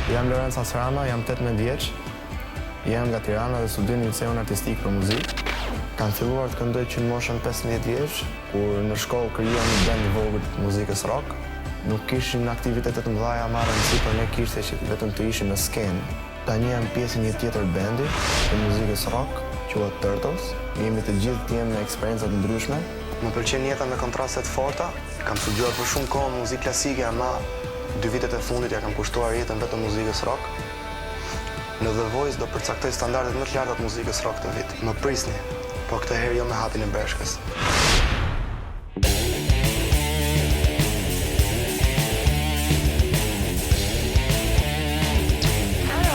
Jam Lorenzo Asrama, jam 18 vjeç. Jam nga Tirana dhe studioj në liceun artistik për muzikë. Kam filluar të këndoj që në moshën 15 vjeç, kur në shkollë krijuam një band i vogël të muzikës rock. Nuk kishim aktivitete të mëdha marrë si për ne kishte që vetëm të ishim në skenë. Tani jam pjesë një tjetër bandi të muzikës rock, quhet Turtles. Jemi të gjithë me eksperienca të ndryshme. Më pëlqen jeta me kontraste të forta. Kam studiuar për shumë kohë muzikë klasike, ama 2 vitet e fundit ja kam kushtuar jetën vetëm muzikës rock. Në The Voice do përcaktoj standardet më të larta të muzikës rock të vit. Më prisni, por këtë herë jo me hatin e breshkës.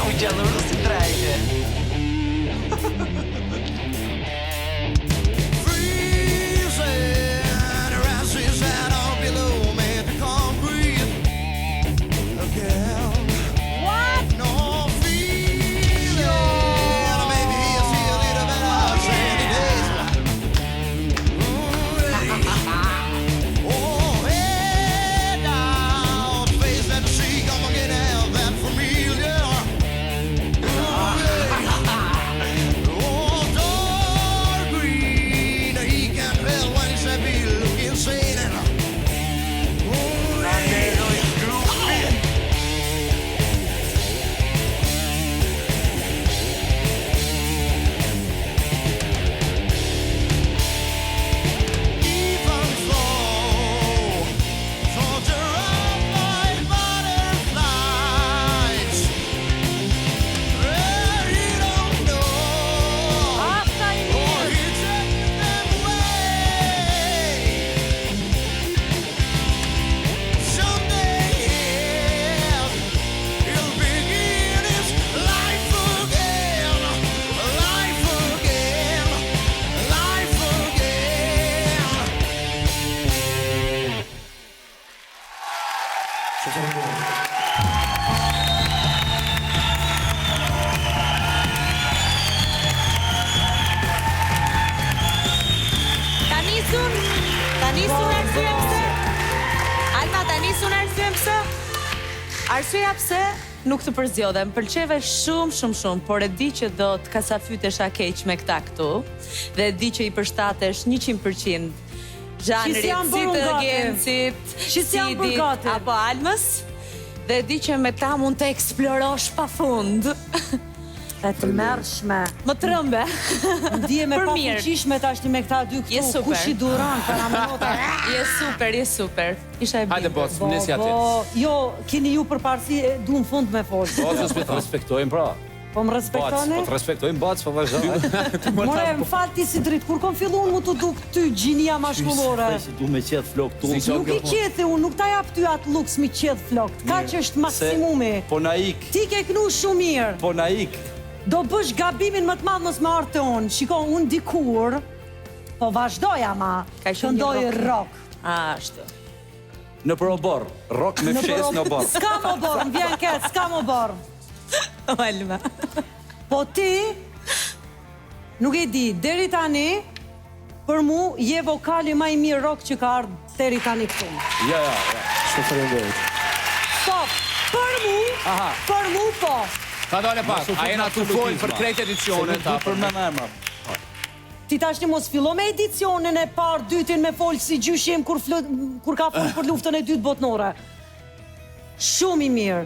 U gjallëru si trajte. Arsyeja pse nuk të përzjodhe, më pëlqeve shumë, por e di që do të kasafytesha keq me këta këtu, dhe e di që i përshtatesh 100% zhanrit, si të Gencit, Sidit, apo Almës, dhe e di që me ta mund të eksplorosh pa fund. E të mërshme. Më trëmbe. Ndije me pafuqishme tashti me këta dy këtu, kush i duran për amonota. Je super. Isha e bindë. Hajde boss, nësi ati. Jo, keni ju për parësi, du në fund me folë. Boss, të respektojmë pra. Po më respektoni? Po të respektojmë bac, po vazhdojmë. More, më falë ti si dritë, kur kom fillu unë mu të duk ty gjinia mashkullore. Du me qetë flok të unë. Nuk i qetë unë, nuk ta jap ty atë luks mi qetë flok. Ka që është maksimumi. Po na ik. Ti ke knu shumë mirë. Po na ik. Do bësh gabimin më të madh mos më arte unë. Shiko, unë dikur, po vazhdoj ama, këndoj rock. Ashtu. Në për obor, rock me fshes në obor. S'ka më obor, më vjen ketë, s'ka më obor. Alma. Po ti, nuk e di, deri tani, për mu, je vokali ma i mirë rock që ka ardhë deri tani këtu. Ja. Shumë faleminderit. Stop, për mu po. Ta dole pak, a jena të folë për krejt edicionet. Për me emra. Ti tash një mos fillo me edicionin e parë, dytin me folë si gjyshim kur ka folë për luftën e dytë botnore. Shumë i mirë,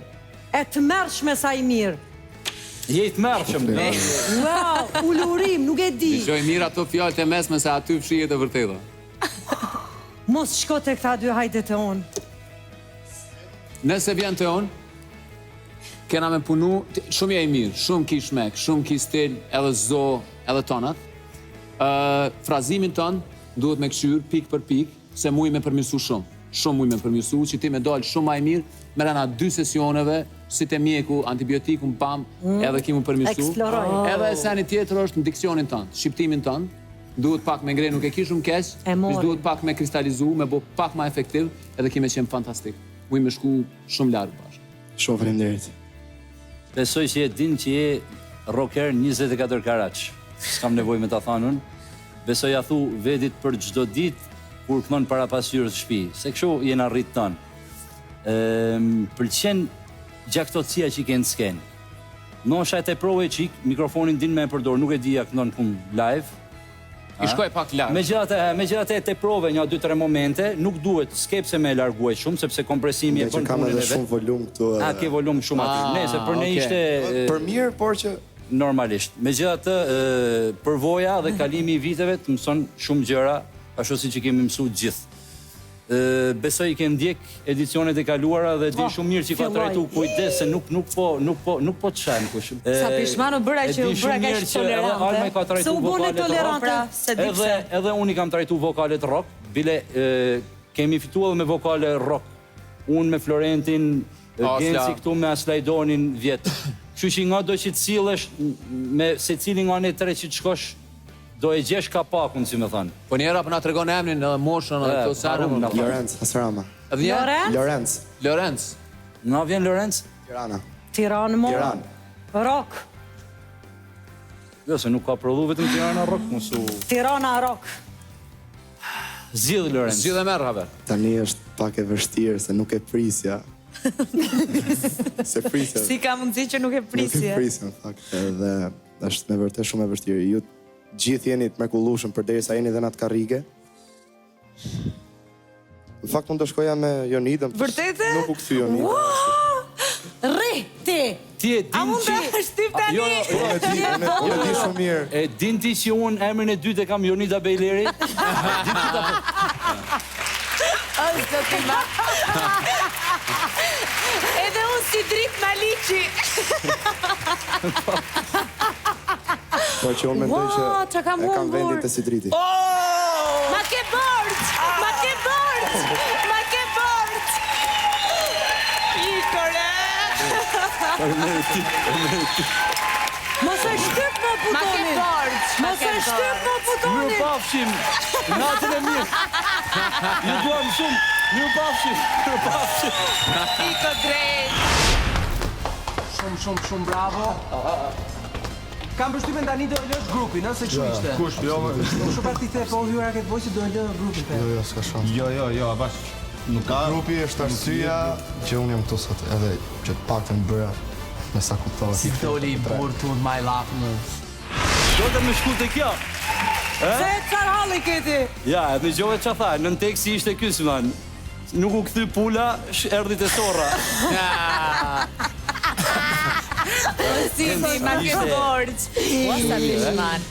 e të mërshme sa i mirë. Je i të mërshme. Wow, ulurim, nuk e di. Shoj mirë ato fjallët e mesme se aty fshijet e vërteta. Mos shko të këta dy hajde të onë. Nëse vjen të onë, kena me punu, shumë e mirë, shumë ki shmek, shumë ki stil, edhe zo, edhe tonat. Frazimin ton duhet me këshyr, pik për pik, se muj me përmirësu shumë. Shumë muj me përmirësu, që ti me dollë shumë ma e mirë, me rana 2 sesioneve, si të mjeku, antibiotiku, pam, edhe ki mu përmirësu. Eksploroj. Edhe e seni tjetër është në dikcionin ton, shqiptimin ton, duhet pak me ngre, nuk e ki shumë kesh, duhet pak me kristalizu, me bo pak ma efektiv, edhe ki me qenë fantastik. Muj me shku shumë largë bashkë. Shumë faleminderit. Besoj që je din që je rocker 24 karaq. S'kam nevoj me ta thanun. Besoj a thu vedit për gjdo dit kur para pasyrës shtëpi. Se kështu jena rritë tonë. Pëlqen gjaktotësia që i ke në skenë. Nosha e te provoj qik, mikrofonin din me e përdor, nuk e di ja këndon kum live. I shkoj pak larg. Megjithatë te prove një 2-3 momente, nuk duhet skepse me larguaj shumë sepse kompresimi e bën Kam punën edhe e vet. shumë volum këtu. Ke volum shumë aty. Nëse për ne okay. ishte Për mirë, por që normalisht. Megjithatë, përvoja dhe kalimi i viteve të mëson shumë gjëra, ashtu siç i kemi mësuar të gjithë. Besoj i ke ndjek edicionet e kaluara dhe di shumë mirë që ka trajtu kujdes se nuk po të shem kush. Sa pishman u bëra që u bëra kaq tolerante. Alma ka Se u trajtu bone vokalet rock. tolerante. Se di pse. Edhe unë i kam trajtu vokalet rock, bile kemi fituar me vokale rock. Unë me Florentin, Genci këtu me Aslajdonin vjet. Kështu që nga do që të sillesh me secilin nga ne tre që të shkosh do e gjesh kapakun, si më thënë. Po njëra për na tregon emrin edhe moshën edhe këto sa në Lorenz Asrama. Lorenz? Lorenz. Nga vjen Lorenz? Tirana. Tiranë mo. Tiranë. Rock. Jo, se nuk ka prodhu vetëm Tirana rock, mosu. Tirana rock. Zgjidh Lorenz. Zgjidh e merr haver. Tani është pak e vështirë se nuk e prisja. Se prisja. Si ka mundësi që nuk e Nuk e prisje? prisja në fakt, edhe është me vërtet shumë e vështirë. Ju gjithë jeni të mrekullueshëm përderisa jeni dhe në atë karrige. Në fakt unë do shkoja me Jonidën. Vërtetë? Nuk u kthy Jonida. Rri, ti. Ti e din A mund që... të shtyp tani? Unë e di shumë mirë. E din ti që unë emrin e dytë e kam Jonida Bejleri? Është të ma. Edhe unë si drit Maliqi. Po që unë mendoj që Ua, çka kam e kam humbur. vendin të Sidriti. Ma ke bërç! Ma ke bërç! Ma ke bërç! Ikore! Mos e shtyp më Ma ke putonin. bërç! Ma Mos ke e shtyp më bërç! putonin. Mirë pafshim, natën e mirë. Ju duam shumë, mirë pafshim, mirë pafshim. Iko drejt! Shumë bravo. Kam përshtypjen tani do lësh grupin, ëh, se kështu ishte. Kush, jo, Po shumë pak ti the, po hyra këtë vojë që do lë grupin. the. Jo, s'ka shans. jo, bash. Nuk ka. Grupi është arsyeja që unë jam këtu sot, edhe që të paktën bëra me sa kuptova. Si tholi i burr tu my love në. Do të më shku të kjo. Se çfarë halli keti? Ja, me gjove që tha, në teksti ishte ky man. Nuk u kthy pula, erdhi te sorra. Si, ma ke bërç! Ua, sa pishman.